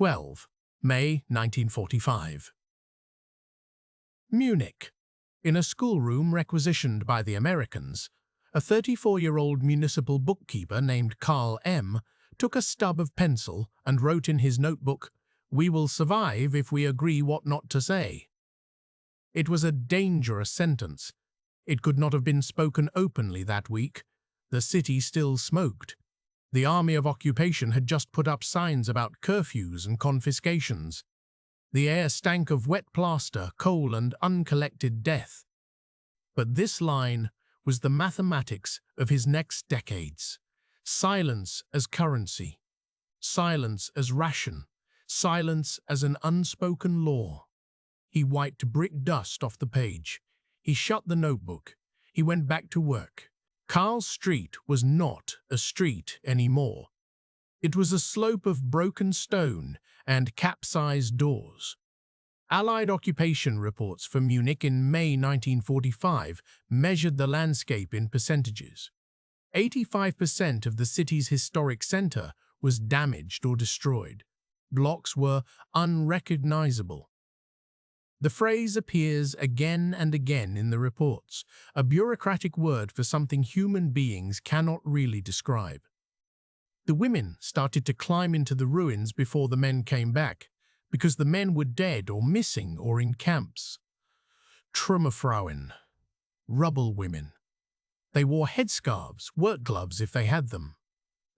12 May 1945. Munich. In a schoolroom requisitioned by the Americans, a 34-year-old municipal bookkeeper named Karl M. took a stub of pencil and wrote in his notebook, "We will survive if we agree what not to say." It was a dangerous sentence. It could not have been spoken openly that week. The city still smoked. The Army of Occupation had just put up signs about curfews and confiscations. The air stank of wet plaster, coal, and uncollected death. But this line was the mathematics of his next decades. Silence as currency. Silence as ration. Silence as an unspoken law. He wiped brick dust off the page. He shut the notebook. He went back to work. Karl Street was not a street anymore. It was a slope of broken stone and capsized doors. Allied occupation reports for Munich in May 1945 measured the landscape in percentages. 85% of the city's historic center was damaged or destroyed. Blocks were unrecognizable. The phrase appears again and again in the reports, a bureaucratic word for something human beings cannot really describe. The women started to climb into the ruins before the men came back, because the men were dead or missing or in camps. Trümmerfrauen, rubble women. They wore headscarves, work gloves if they had them.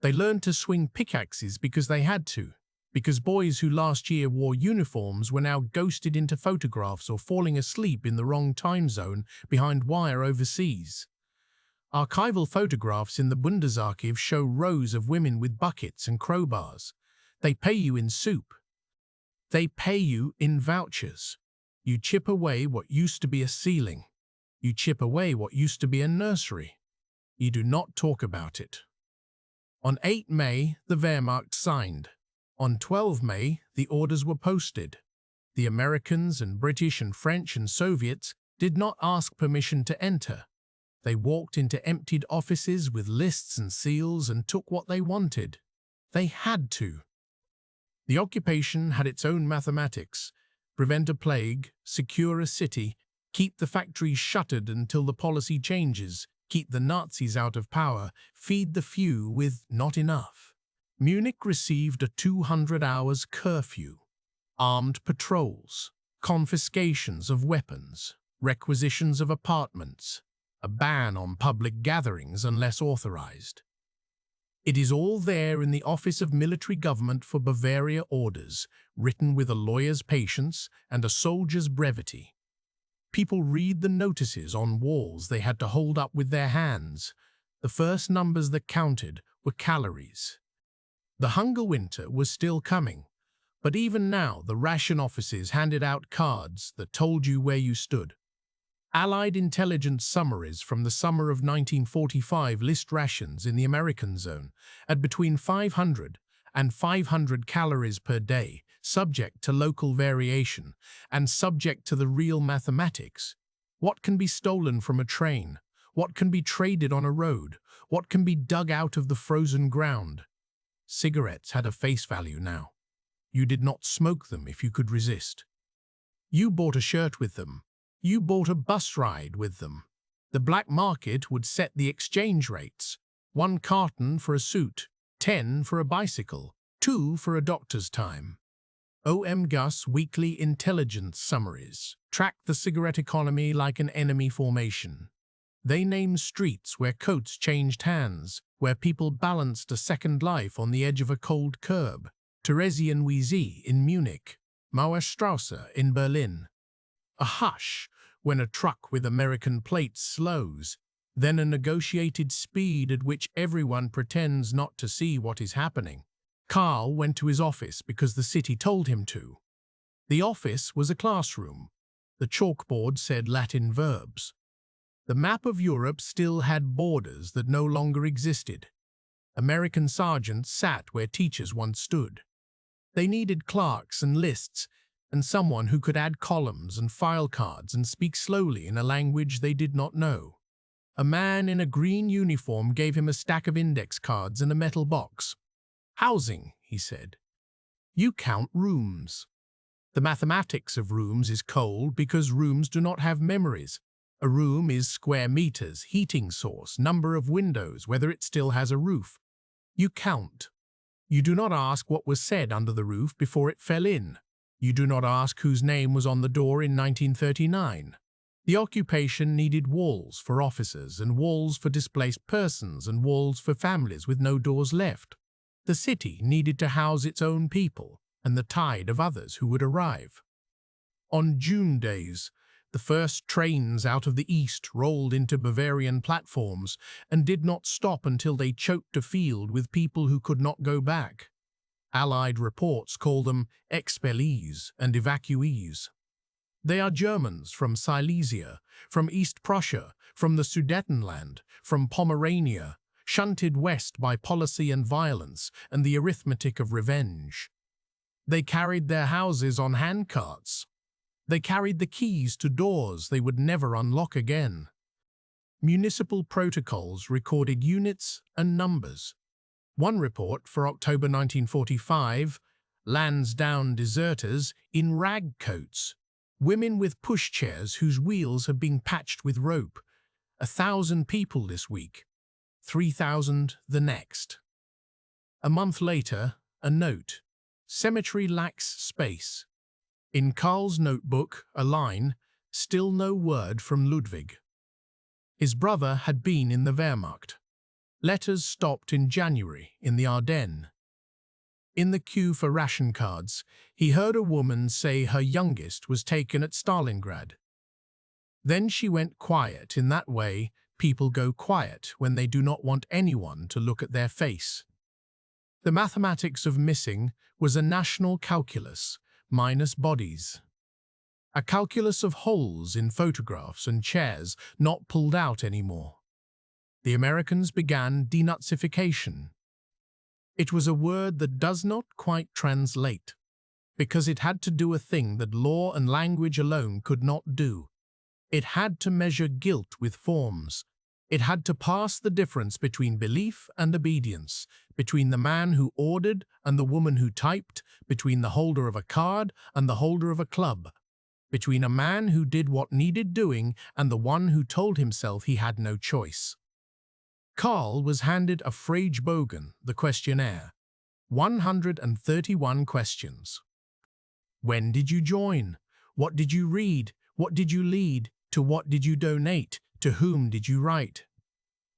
They learned to swing pickaxes because they had to, because boys who last year wore uniforms were now ghosted into photographs or falling asleep in the wrong time zone behind wire overseas. Archival photographs in the Bundesarchiv show rows of women with buckets and crowbars. They pay you in soup. They pay you in vouchers. You chip away what used to be a ceiling. You chip away what used to be a nursery. You do not talk about it. On 8 May, the Wehrmacht signed. On 12 May, the orders were posted. The Americans and British and French and Soviets did not ask permission to enter. They walked into emptied offices with lists and seals and took what they wanted. They had to. The occupation had its own mathematics: prevent a plague, secure a city, keep the factories shuttered until the policy changes, keep the Nazis out of power, feed the few with not enough. Munich received a 200 hours curfew, armed patrols, confiscations of weapons, requisitions of apartments, a ban on public gatherings unless authorized. It is all there in the Office of Military Government for Bavaria orders, written with a lawyer's patience and a soldier's brevity. People read the notices on walls they had to hold up with their hands. The first numbers that counted were calories. The hunger winter was still coming, but even now the ration offices handed out cards that told you where you stood. Allied intelligence summaries from the summer of 1945 list rations in the American zone at between 500 and 500 calories per day, subject to local variation and subject to the real mathematics. What can be stolen from a train? What can be traded on a road? What can be dug out of the frozen ground? Cigarettes had a face value now. You did not smoke them if you could resist. You bought a shirt with them. You bought a bus ride with them. The black market would set the exchange rates: 1 carton for a suit, 10 for a bicycle, 2 for a doctor's time. OM-GUS weekly intelligence summaries tracked the cigarette economy like an enemy formation. They named streets where coats changed hands, where people balanced a second life on the edge of a cold curb. Theresienwiese in Munich, Mauerstrasse in Berlin. A hush when a truck with American plates slows, then a negotiated speed at which everyone pretends not to see what is happening. Karl went to his office because the city told him to. The office was a classroom. The chalkboard said Latin verbs. The map of Europe still had borders that no longer existed. American sergeants sat where teachers once stood. They needed clerks and lists, and someone who could add columns and file cards and speak slowly in a language they did not know. A man in a green uniform gave him a stack of index cards and a metal box. "Housing," he said. You count rooms. The mathematics of rooms is cold because rooms do not have memories. A room is square meters, heating source, number of windows, whether it still has a roof. You count. You do not ask what was said under the roof before it fell in. You do not ask whose name was on the door in 1939. The occupation needed walls for officers and walls for displaced persons and walls for families with no doors left. The city needed to house its own people and the tide of others who would arrive. On June days, the first trains out of the east rolled into Bavarian platforms and did not stop until they choked a field with people who could not go back. Allied reports call them expellees and evacuees. They are Germans from Silesia, from East Prussia, from the Sudetenland, from Pomerania, shunted west by policy and violence and the arithmetic of revenge. They carried their houses on handcarts. They carried the keys to doors they would never unlock again. Municipal protocols recorded units and numbers. One report for October 1945, Lansdowne deserters in rag coats, women with pushchairs whose wheels have been patched with rope. 1,000 people this week, 3,000 the next. A month later, a note. Cemetery lacks space. In Karl's notebook, a line, still no word from Ludwig. His brother had been in the Wehrmacht. Letters stopped in January in the Ardennes. In the queue for ration cards, he heard a woman say her youngest was taken at Stalingrad. Then she went quiet. In that way, people go quiet when they do not want anyone to look at their face. The mathematics of missing was a national calculus, minus bodies. A calculus of holes in photographs and chairs not pulled out anymore. The Americans began denazification. It was a word that does not quite translate, because it had to do a thing that law and language alone could not do. It had to measure guilt with forms. It had to pass the difference between belief and obedience, between the man who ordered and the woman who typed, between the holder of a card and the holder of a club, between a man who did what needed doing and the one who told himself he had no choice. Karl was handed a Fragebogen, the questionnaire. 131 questions. When did you join? What did you read? What did you lead? To what did you donate? To whom did you write?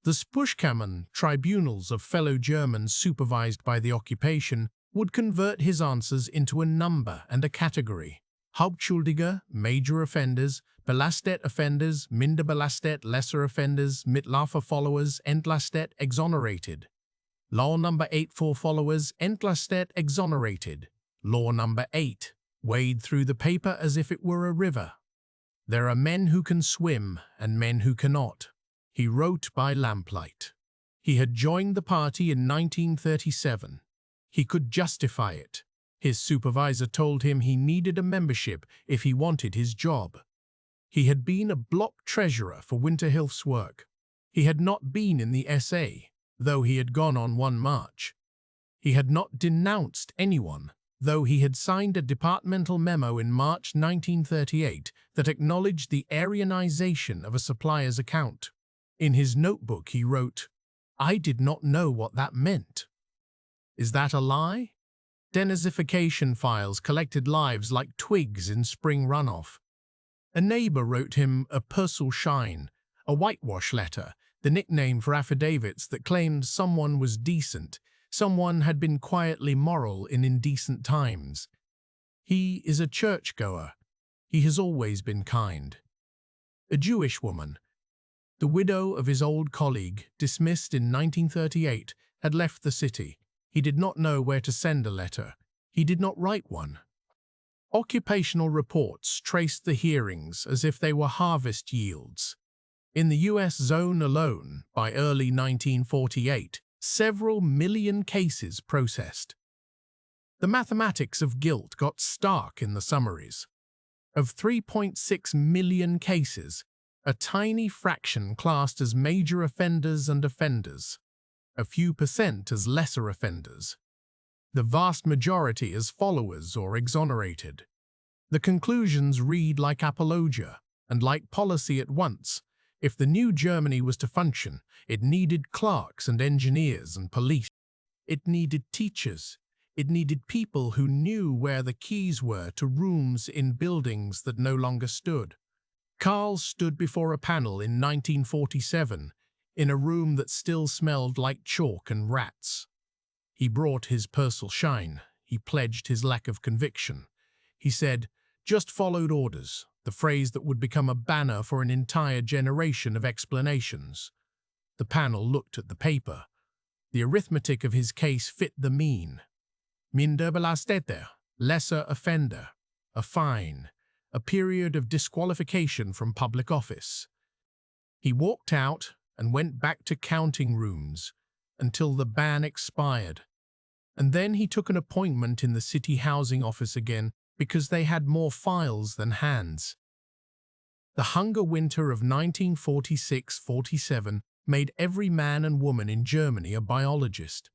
The Spushkammern tribunals of fellow Germans supervised by the occupation would convert his answers into a number and a category. Hauptschuldige, major offenders, belastet offenders, minder belastet, lesser offenders, Mitlaufer followers, entlastet, exonerated. Law number 8 for followers, entlastet, exonerated. Law number 8. Wade through the paper as if it were a river. There are men who can swim and men who cannot. He wrote by lamplight. He had joined the party in 1937. He could justify it. His supervisor told him he needed a membership if he wanted his job. He had been a block treasurer for Winterhilf's work. He had not been in the SA, though he had gone on one march. He had not denounced anyone, though he had signed a departmental memo in March 1938 that acknowledged the Aryanization of a supplier's account. In his notebook he wrote, "I did not know what that meant." Is that a lie? Denazification files collected lives like twigs in spring runoff. A neighbor wrote him a Purcellschein, a whitewash letter, the nickname for affidavits that claimed someone was decent, someone had been quietly moral in indecent times. He is a churchgoer. He has always been kind. A Jewish woman, the widow of his old colleague, dismissed in 1938, had left the city. He did not know where to send a letter. He did not write one. Occupational reports traced the hearings as if they were harvest yields. In the US zone alone, by early 1948, several million cases processed. The mathematics of guilt got stark in the summaries. Of 3.6 million cases, a tiny fraction classed as major offenders and offenders, a few percent as lesser offenders. the vast majority as followers or exonerated. The conclusions read like apologia and like policy at once. If the new Germany was to function, it needed clerks and engineers and police. It needed teachers. It needed people who knew where the keys were to rooms in buildings that no longer stood. Karl stood before a panel in 1947, in a room that still smelled like chalk and rats. He brought his personal shine. He pledged his lack of conviction. He said, "Just followed orders," the phrase that would become a banner for an entire generation of explanations. The panel looked at the paper. The arithmetic of his case fit the mean. Minderbelastet, lesser offender, a fine, a period of disqualification from public office. He walked out and went back to counting rooms until the ban expired. And then he took an appointment in the city housing office again because they had more files than hands. The hunger winter of 1946-47 made every man and woman in Germany a biologist.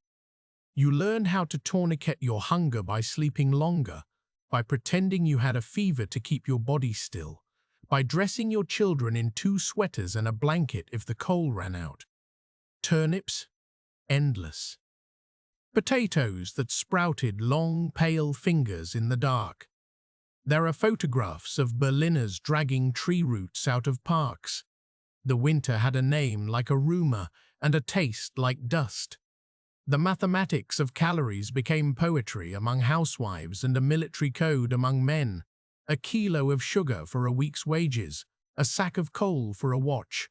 You learned how to tourniquet your hunger by sleeping longer, by pretending you had a fever to keep your body still, by dressing your children in 2 sweaters and a blanket if the coal ran out. Turnips, endless. Potatoes that sprouted long, pale fingers in the dark. There are photographs of Berliners dragging tree roots out of parks. The winter had a name like a rumor and a taste like dust. The mathematics of calories became poetry among housewives and a military code among men. A kilo of sugar for a week's wages, a sack of coal for a watch.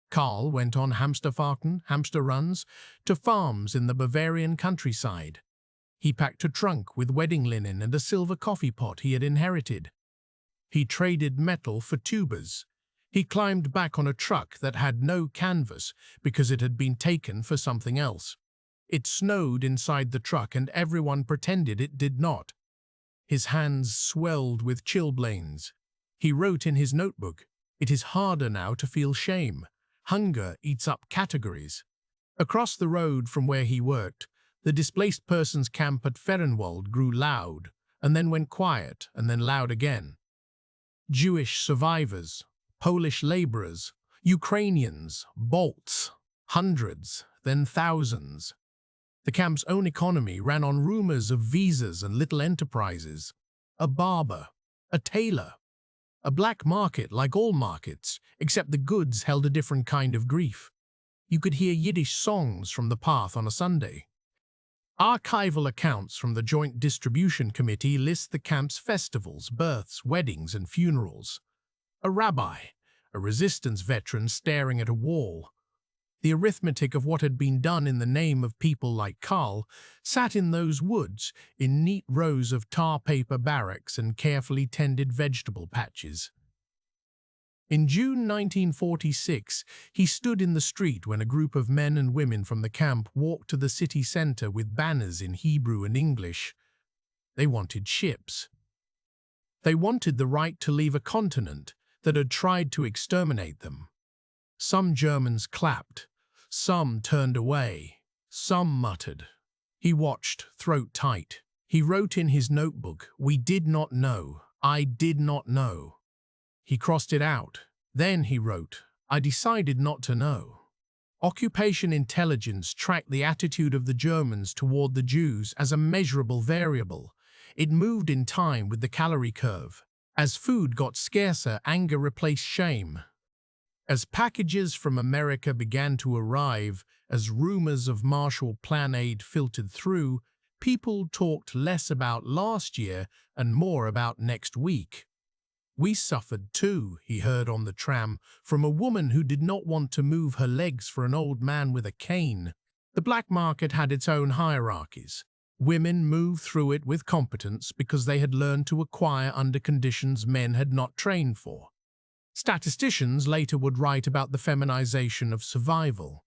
Karl went on Hamsterfahrten, hamster runs, to farms in the Bavarian countryside. He packed a trunk with wedding linen and a silver coffee pot he had inherited. He traded metal for tubers. He climbed back on a truck that had no canvas because it had been taken for something else. It snowed inside the truck and everyone pretended it did not. His hands swelled with chilblains. He wrote in his notebook, "It is harder now to feel shame. Hunger eats up categories." Across the road from where he worked, the displaced persons camp at Ferrenwald grew loud, and then went quiet, and then loud again. Jewish survivors, Polish laborers, Ukrainians, Balts, hundreds, then thousands. The camp's own economy ran on rumors of visas and little enterprises. A barber, a tailor, a black market like all markets, except the goods held a different kind of grief. You could hear Yiddish songs from the path on a Sunday. Archival accounts from the Joint Distribution Committee list the camp's festivals, births, weddings, and funerals. A rabbi, a resistance veteran staring at a wall. The arithmetic of what had been done in the name of people like Karl sat in those woods in neat rows of tar paper barracks and carefully tended vegetable patches. In June 1946, he stood in the street when a group of men and women from the camp walked to the city center with banners in Hebrew and English. They wanted ships. They wanted the right to leave a continent that had tried to exterminate them. Some Germans clapped. Some turned away. Some muttered. He watched, throat tight. He wrote in his notebook, "We did not know. I did not know." He crossed it out. Then he wrote, "I decided not to know." Occupation intelligence tracked the attitude of the Germans toward the Jews as a measurable variable. It moved in time with the calorie curve. As food got scarcer, anger replaced shame. As packages from America began to arrive, as rumors of Marshall Plan aid filtered through, people talked less about last year and more about next week. "We suffered too," he heard on the tram, from a woman who did not want to move her legs for an old man with a cane. The black market had its own hierarchies. Women moved through it with competence because they had learned to acquire under conditions men had not trained for. Statisticians later would write about the feminization of survival.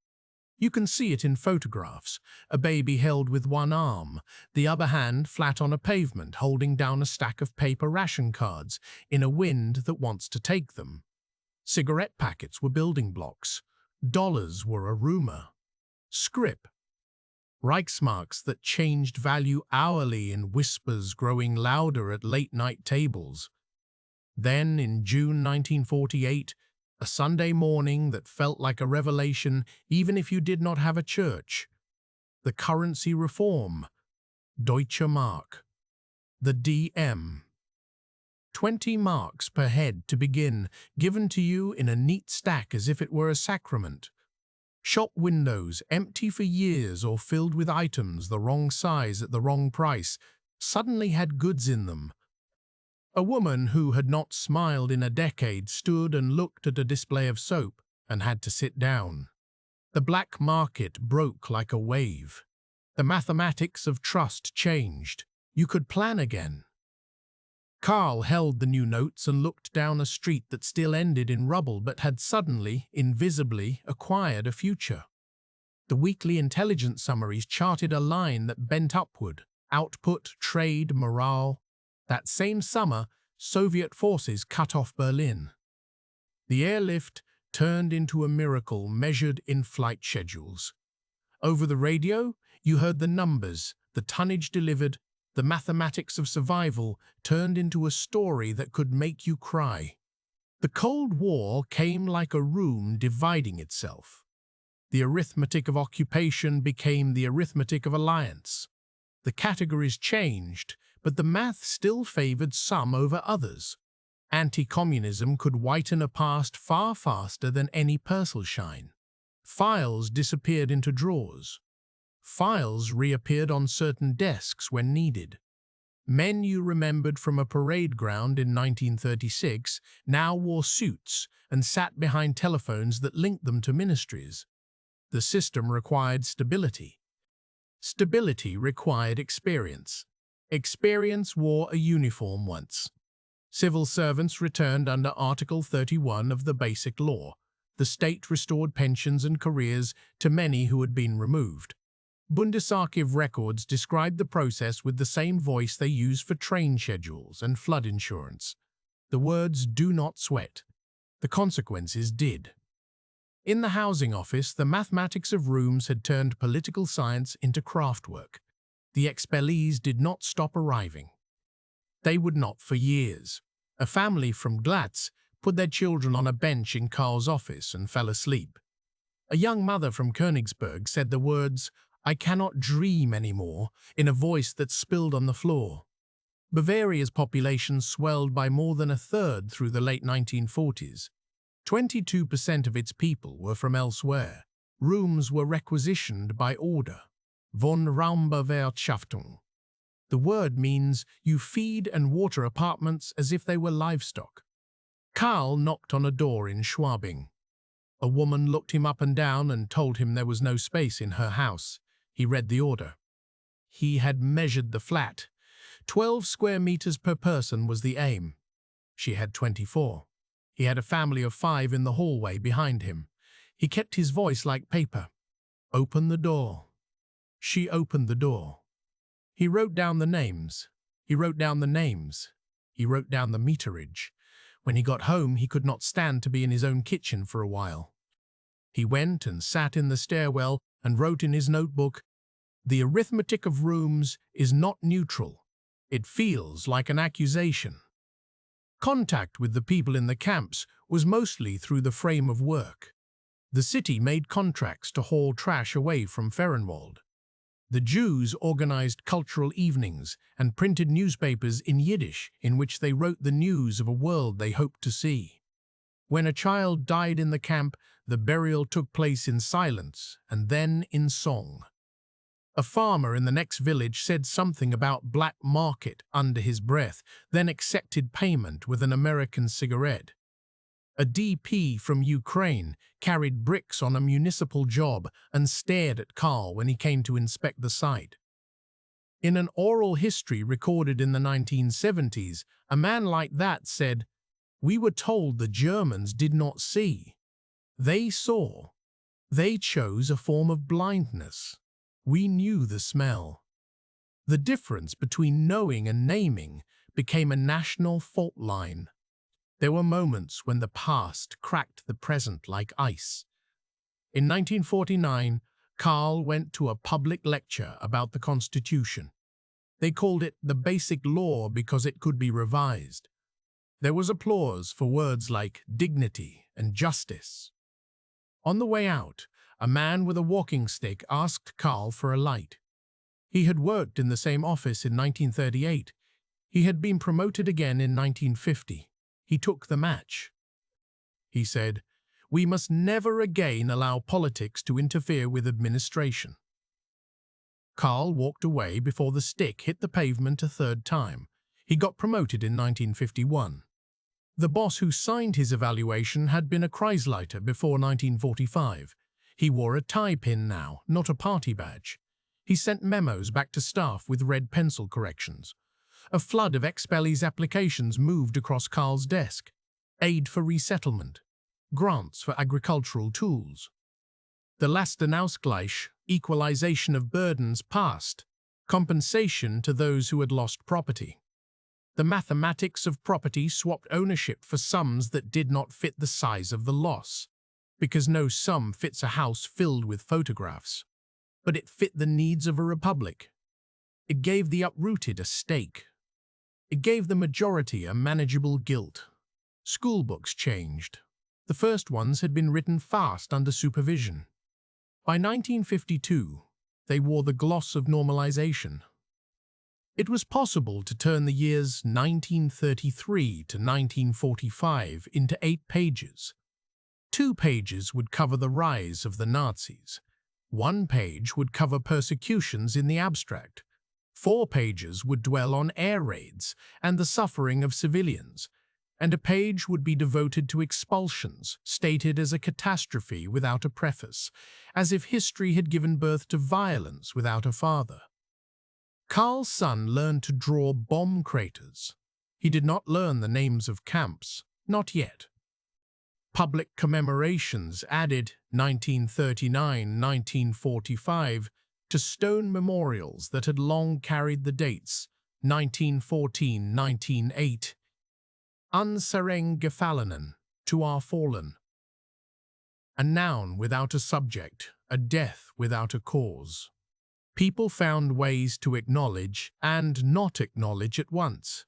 You can see it in photographs, a baby held with one arm, the other hand flat on a pavement holding down a stack of paper ration cards in a wind that wants to take them. Cigarette packets were building blocks. Dollars were a rumor. Scrip, Reichsmarks that changed value hourly in whispers growing louder at late-night tables. Then, in June 1948, a Sunday morning that felt like a revelation even if you did not have a church. The currency reform, Deutsche Mark, the DM. 20 marks per head to begin, given to you in a neat stack as if it were a sacrament. Shop windows, empty for years or filled with items the wrong size at the wrong price, suddenly had goods in them. A woman who had not smiled in a decade stood and looked at a display of soap and had to sit down. The black market broke like a wave. The mathematics of trust changed. You could plan again. Carl held the new notes and looked down a street that still ended in rubble but had suddenly, invisibly, acquired a future. The weekly intelligence summaries charted a line that bent upward: output, trade, morale. That same summer, Soviet forces cut off Berlin. The airlift turned into a miracle measured in flight schedules. Over the radio, you heard the numbers, the tonnage delivered, the mathematics of survival turned into a story that could make you cry. The Cold War came like a room dividing itself. The arithmetic of occupation became the arithmetic of alliance. The categories changed, but the math still favored some over others. Anti-communism could whiten a past far faster than any Persilshine. Files disappeared into drawers. Files reappeared on certain desks when needed. Men you remembered from a parade ground in 1936 now wore suits and sat behind telephones that linked them to ministries. The system required stability. Stability required experience. Experience wore a uniform once. Civil servants returned under Article 31 of the Basic Law. The state restored pensions and careers to many who had been removed. Bundesarchiv records described the process with the same voice they use for train schedules and flood insurance. The words "do not sweat." The consequences did. In the housing office, the mathematics of rooms had turned political science into craftwork. The expellees did not stop arriving. They would not for years. A family from Glatz put their children on a bench in Karl's office and fell asleep. A young mother from Königsberg said the words, "I cannot dream anymore," in a voice that spilled on the floor. Bavaria's population swelled by more than a third through the late 1940s. 22% of its people were from elsewhere. Rooms were requisitioned by order. Wohnraumbewirtschaftung. The word means you feed and water apartments as if they were livestock. Karl knocked on a door in Schwabing. A woman looked him up and down and told him there was no space in her house. He read the order. He had measured the flat. 12 square meters per person was the aim. She had 24. He had a family of 5 in the hallway behind him. He kept his voice like paper. "Open the door." She opened the door. He wrote down the names. He wrote down the names. He wrote down the meterage. When he got home, he could not stand to be in his own kitchen for a while. He went and sat in the stairwell and wrote in his notebook, "The arithmetic of rooms is not neutral. It feels like an accusation." Contact with the people in the camps was mostly through the frame of work. The city made contracts to haul trash away from Fehrenwald. The Jews organized cultural evenings and printed newspapers in Yiddish in which they wrote the news of a world they hoped to see. When a child died in the camp, the burial took place in silence and then in song. A farmer in the next village said something about black market under his breath, then accepted payment with an American cigarette. A DP from Ukraine carried bricks on a municipal job and stared at Karl when he came to inspect the site. In an oral history recorded in the 1970s, a man like that said, "We were told the Germans did not see. They saw. They chose a form of blindness. We knew the smell." The difference between knowing and naming became a national fault line. There were moments when the past cracked the present like ice. In 1949, Karl went to a public lecture about the Constitution. They called it the Basic Law because it could be revised. There was applause for words like dignity and justice. On the way out, a man with a walking stick asked Karl for a light. He had worked in the same office in 1938. He had been promoted again in 1950. He took the match. He said, "We must never again allow politics to interfere with administration." Karl walked away before the stick hit the pavement a third time. He got promoted in 1951. The boss who signed his evaluation had been a Kreisleiter before 1945. He wore a tie pin now, not a party badge. He sent memos back to staff with red pencil corrections. A flood of expellees applications moved across Karl's desk. Aid for resettlement. Grants for agricultural tools. The Lastenausgleich, equalization of burdens, passed. Compensation to those who had lost property. The mathematics of property swapped ownership for sums that did not fit the size of the loss, because no sum fits a house filled with photographs. But it fit the needs of a republic. It gave the uprooted a stake. It gave the majority a manageable guilt. School books changed. The first ones had been written fast under supervision. By 1952, they wore the gloss of normalization. It was possible to turn the years 1933 to 1945 into 8 pages. 2 pages would cover the rise of the Nazis. 1 page would cover persecutions in the abstract. 4 pages would dwell on air raids and the suffering of civilians, and a page would be devoted to expulsions, stated as a catastrophe without a preface, as if history had given birth to violence without a father. Karl's son learned to draw bomb craters. He did not learn the names of camps, not yet. Public commemorations added 1939-1945 to stone memorials that had long carried the dates 1914-1908. Unseren Gefallenen, to our fallen. A noun without a subject, a death without a cause. People found ways to acknowledge and not acknowledge at once.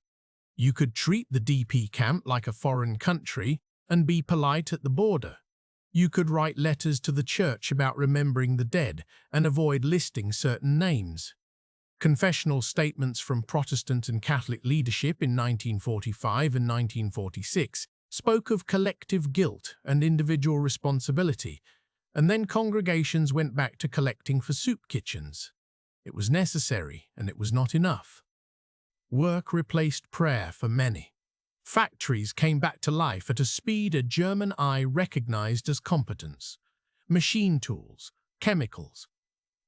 You could treat the DP camp like a foreign country and be polite at the border. You could write letters to the church about remembering the dead and avoid listing certain names. Confessional statements from Protestant and Catholic leadership in 1945 and 1946 spoke of collective guilt and individual responsibility, and then congregations went back to collecting for soup kitchens. It was necessary, and it was not enough. Work replaced prayer for many. Factories came back to life at a speed a German eye recognized as competence. Machine tools, chemicals.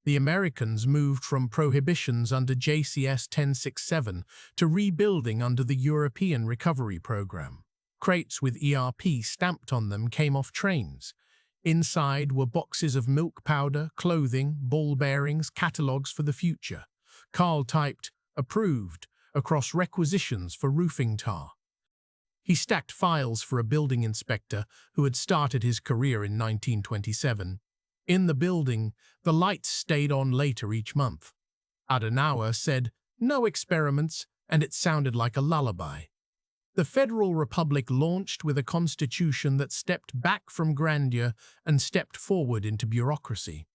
The Americans moved from prohibitions under JCS 1067 to rebuilding under the European Recovery Program. Crates with ERP stamped on them came off trains. Inside were boxes of milk powder, clothing, ball bearings, catalogues for the future. Karl typed, "Approved," across requisitions for roofing tar. He stacked files for a building inspector who had started his career in 1927. In the building, the lights stayed on later each month. Adenauer said, "No experiments," and it sounded like a lullaby. The Federal Republic launched with a constitution that stepped back from grandeur and stepped forward into bureaucracy.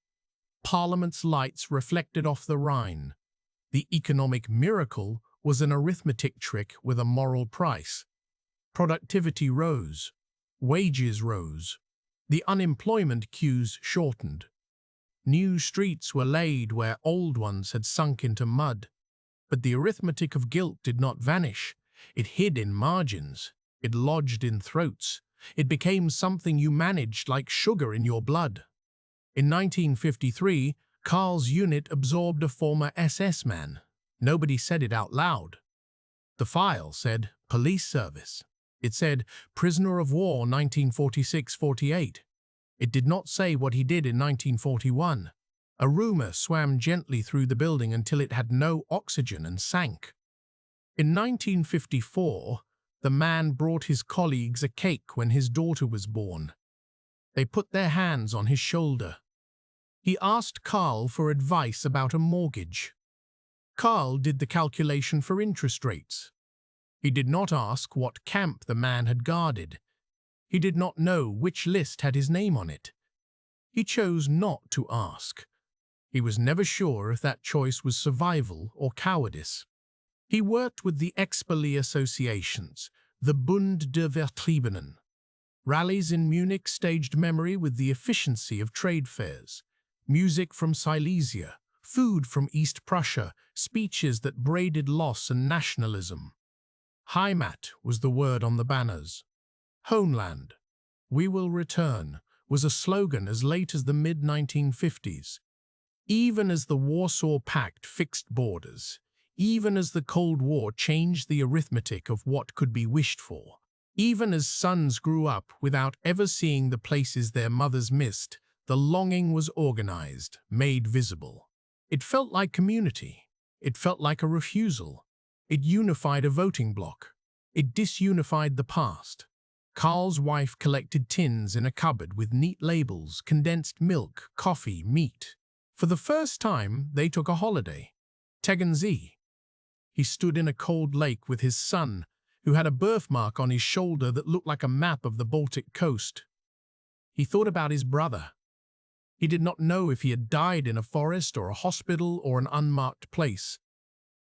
Parliament's lights reflected off the Rhine. The economic miracle was an arithmetic trick with a moral price. Productivity rose. Wages rose. The unemployment queues shortened. New streets were laid where old ones had sunk into mud. But the arithmetic of guilt did not vanish. It hid in margins. It lodged in throats. It became something you managed like sugar in your blood. In 1953, Karl's unit absorbed a former SS man. Nobody said it out loud. The file said police service. It said prisoner of war 1946-48. It did not say what he did in 1941. A rumor swam gently through the building until it had no oxygen and sank. In 1954, the man brought his colleagues a cake when his daughter was born. They put their hands on his shoulder. He asked Karl for advice about a mortgage. Karl did the calculation for interest rates. He did not ask what camp the man had guarded. He did not know which list had his name on it. He chose not to ask. He was never sure if that choice was survival or cowardice. He worked with the Expalie associations, the Bund der Vertriebenen. Rallies in Munich staged memory with the efficiency of trade fairs. Music from Silesia, food from East Prussia, speeches that braided loss and nationalism. Heimat was the word on the banners. Homeland, we will return, was a slogan as late as the mid-1950s. Even as the Warsaw Pact fixed borders, even as the Cold War changed the arithmetic of what could be wished for, even as sons grew up without ever seeing the places their mothers missed, the longing was organized, made visible. It felt like community. It felt like a refusal. It unified a voting bloc. It disunified the past. Karl's wife collected tins in a cupboard with neat labels, condensed milk, coffee, meat. For the first time, they took a holiday. Tegernsee. He stood in a cold lake with his son, who had a birthmark on his shoulder that looked like a map of the Baltic coast. He thought about his brother. He did not know if he had died in a forest or a hospital or an unmarked place.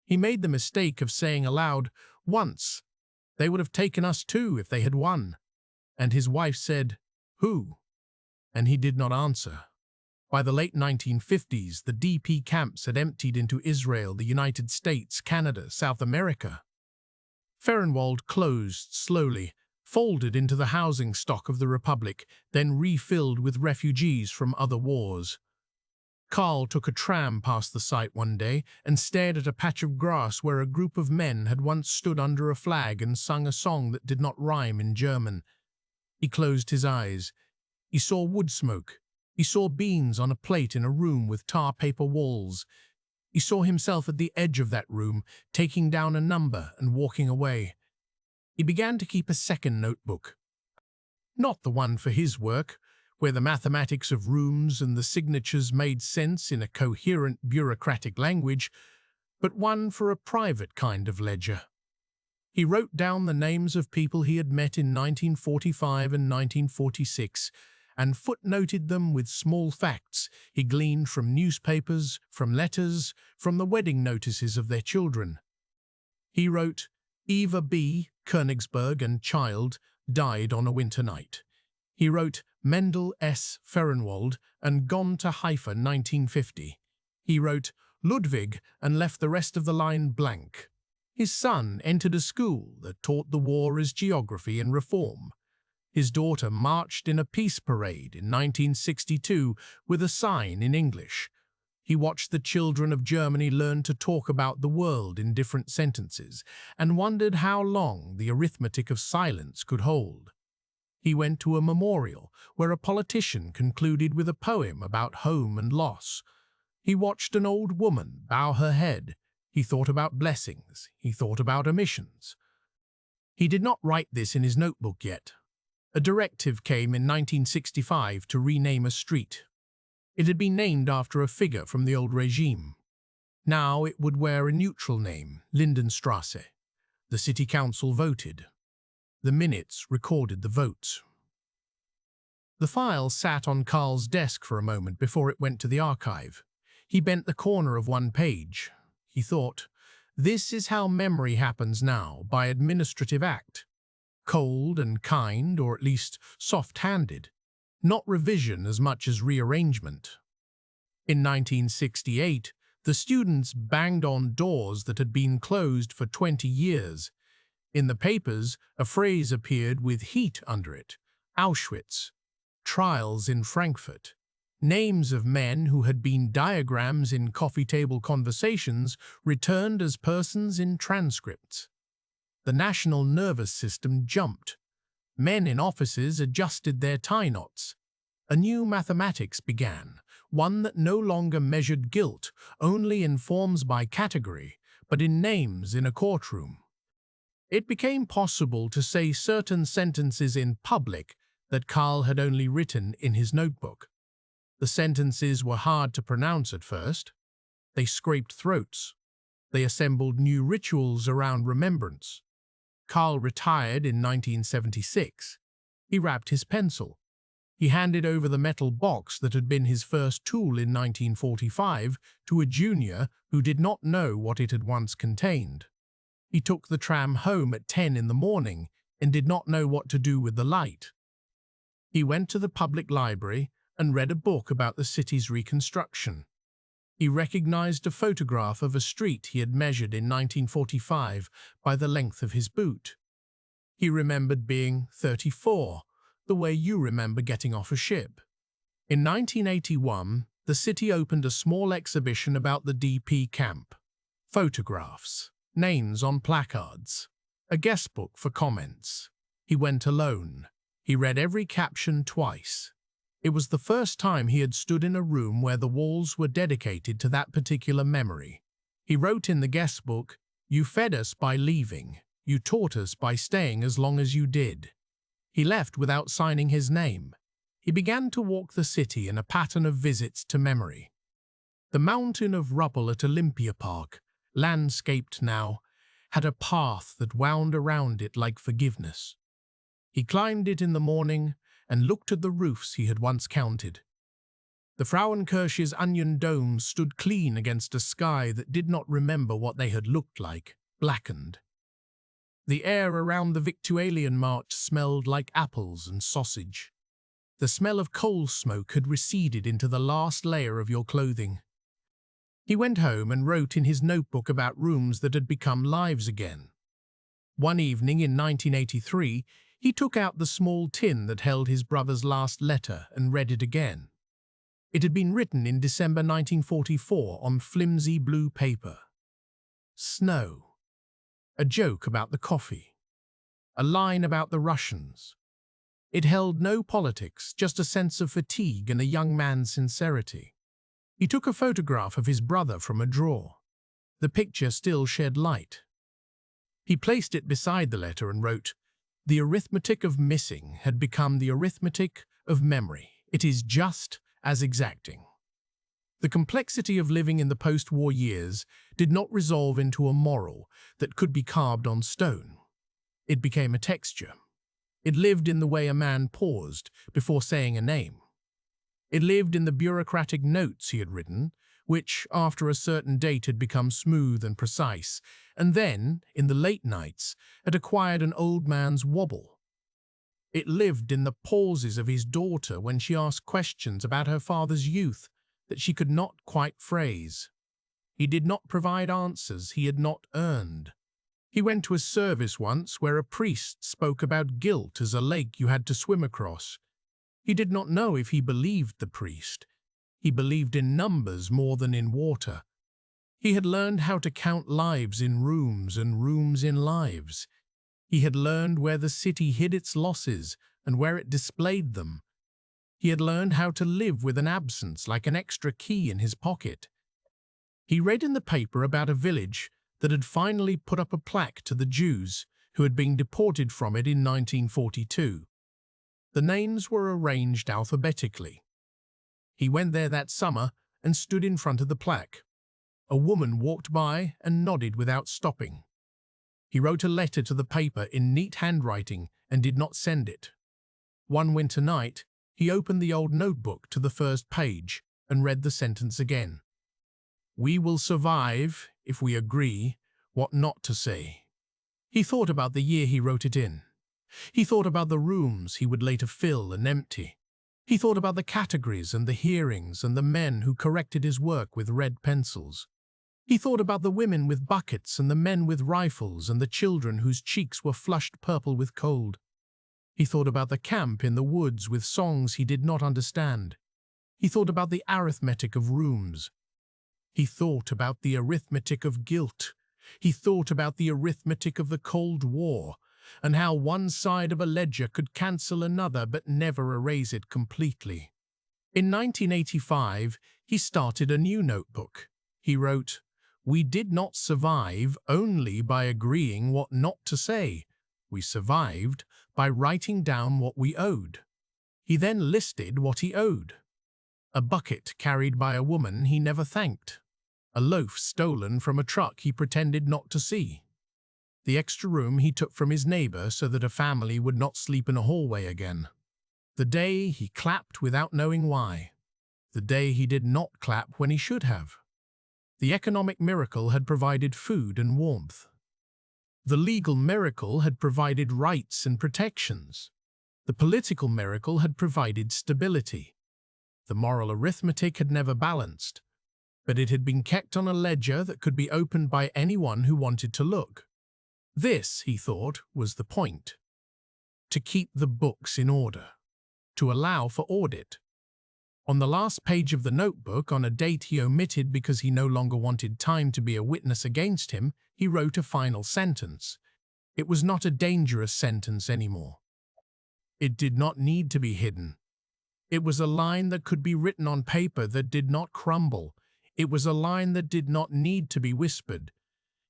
He made the mistake of saying aloud, once, "They would have taken us too if they had won." And his wife said, "Who?" And he did not answer. By the late 1950s, the DP camps had emptied into Israel, the United States, Canada, South America. Fehrenwald closed slowly, folded into the housing stock of the Republic, then refilled with refugees from other wars. Karl took a tram past the site one day and stared at a patch of grass where a group of men had once stood under a flag and sung a song that did not rhyme in German. He closed his eyes. He saw wood smoke. He saw beans on a plate in a room with tar paper walls. He saw himself at the edge of that room, taking down a number and walking away. He began to keep a second notebook. Not the one for his work, where the mathematics of rooms and the signatures made sense in a coherent bureaucratic language, but one for a private kind of ledger. He wrote down the names of people he had met in 1945 and 1946, and footnoted them with small facts he gleaned from newspapers, from letters, from the wedding notices of their children. He wrote, Eva B., Königsberg and child, died on a winter night. He wrote, Mendel S. Fehrenwald and gone to Haifa 1950. He wrote, Ludwig and left the rest of the line blank. His son entered a school that taught the war as geography and reform. His daughter marched in a peace parade in 1962 with a sign in English. He watched the children of Germany learn to talk about the world in different sentences and wondered how long the arithmetic of silence could hold. He went to a memorial where a politician concluded with a poem about home and loss. He watched an old woman bow her head. He thought about blessings. He thought about omissions. He did not write this in his notebook yet. A directive came in 1965 to rename a street. It had been named after a figure from the old regime. Now it would wear a neutral name, Lindenstrasse. The city council voted. The minutes recorded the votes. The file sat on Karl's desk for a moment before it went to the archive. He bent the corner of one page. He thought, this is how memory happens now, by administrative act. Cold and kind, or at least soft-handed. Not revision as much as rearrangement. In 1968, the students banged on doors that had been closed for 20 years. In the papers, a phrase appeared with heat under it. Auschwitz. Trials in Frankfurt. Names of men who had been diagrams in coffee table conversations returned as persons in transcripts. The national nervous system jumped. Men in offices adjusted their tie knots. A new mathematics began, one that no longer measured guilt only in forms by category, but in names in a courtroom. It became possible to say certain sentences in public that Karl had only written in his notebook. The sentences were hard to pronounce at first. They scraped throats. They assembled new rituals around remembrance. Karl retired in 1976. He wrapped his pencil. He handed over the metal box that had been his first tool in 1945 to a junior who did not know what it had once contained. He took the tram home at 10 in the morning and did not know what to do with the light. He went to the public library and read a book about the city's reconstruction. He recognized a photograph of a street he had measured in 1945 by the length of his boot. He remembered being 34, the way you remember getting off a ship. In 1981, the city opened a small exhibition about the DP camp. Photographs, names on placards, a guest book for comments. He went alone. He read every caption twice. It was the first time he had stood in a room where the walls were dedicated to that particular memory. He wrote in the guest book, "You fed us by leaving. You taught us by staying as long as you did." He left without signing his name. He began to walk the city in a pattern of visits to memory. The mountain of rubble at Olympia Park, landscaped now, had a path that wound around it like forgiveness. He climbed it in the morning and looked at the roofs he had once counted. The Frauenkirche's onion domes stood clean against a sky that did not remember what they had looked like, blackened. The air around the Victualian March smelled like apples and sausage. The smell of coal smoke had receded into the last layer of your clothing. He went home and wrote in his notebook about rooms that had become lives again. One evening in 1983, he took out the small tin that held his brother's last letter and read it again. It had been written in December 1944 on flimsy blue paper. Snow. A joke about the coffee. A line about the Russians. It held no politics, just a sense of fatigue and a young man's sincerity. He took a photograph of his brother from a drawer. The picture still shed light. He placed it beside the letter and wrote, "The arithmetic of missing had become the arithmetic of memory. It is just as exacting." The complexity of living in the post-war years did not resolve into a moral that could be carved on stone. It became a texture. It lived in the way a man paused before saying a name. It lived in the bureaucratic notes he had written, which, after a certain date, had become smooth and precise, and then, in the late nights, had acquired an old man's wobble. It lived in the pauses of his daughter when she asked questions about her father's youth that she could not quite phrase. He did not provide answers he had not earned. He went to a service once where a priest spoke about guilt as a lake you had to swim across. He did not know if he believed the priest. He believed in numbers more than in water. He had learned how to count lives in rooms and rooms in lives. He had learned where the city hid its losses and where it displayed them. He had learned how to live with an absence like an extra key in his pocket. He read in the paper about a village that had finally put up a plaque to the Jews who had been deported from it in 1942. The names were arranged alphabetically. He went there that summer and stood in front of the plaque. A woman walked by and nodded without stopping. He wrote a letter to the paper in neat handwriting and did not send it. One winter night, he opened the old notebook to the first page and read the sentence again. "We will survive if we agree what not to say." He thought about the year he wrote it in. He thought about the rooms he would later fill and empty. He thought about the categories and the hearings and the men who corrected his work with red pencils. He thought about the women with buckets and the men with rifles and the children whose cheeks were flushed purple with cold. He thought about the camp in the woods with songs he did not understand. He thought about the arithmetic of rooms. He thought about the arithmetic of guilt. He thought about the arithmetic of the Cold War, and how one side of a ledger could cancel another but never erase it completely. In 1985, he started a new notebook. He wrote, "We did not survive only by agreeing what not to say. We survived by writing down what we owed." He then listed what he owed. A bucket carried by a woman he never thanked. A loaf stolen from a truck he pretended not to see. The extra room he took from his neighbor so that a family would not sleep in a hallway again. The day he clapped without knowing why. The day he did not clap when he should have. The economic miracle had provided food and warmth. The legal miracle had provided rights and protections. The political miracle had provided stability. The moral arithmetic had never balanced, but it had been kept on a ledger that could be opened by anyone who wanted to look. This, he thought, was the point. To keep the books in order. To allow for audit. On the last page of the notebook, on a date he omitted because he no longer wanted time to be a witness against him, he wrote a final sentence. It was not a dangerous sentence anymore. It did not need to be hidden. It was a line that could be written on paper that did not crumble. It was a line that did not need to be whispered.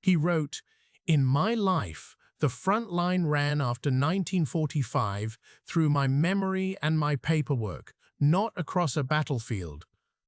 He wrote, "In my life, the front line ran after 1945 through my memory and my paperwork, not across a battlefield.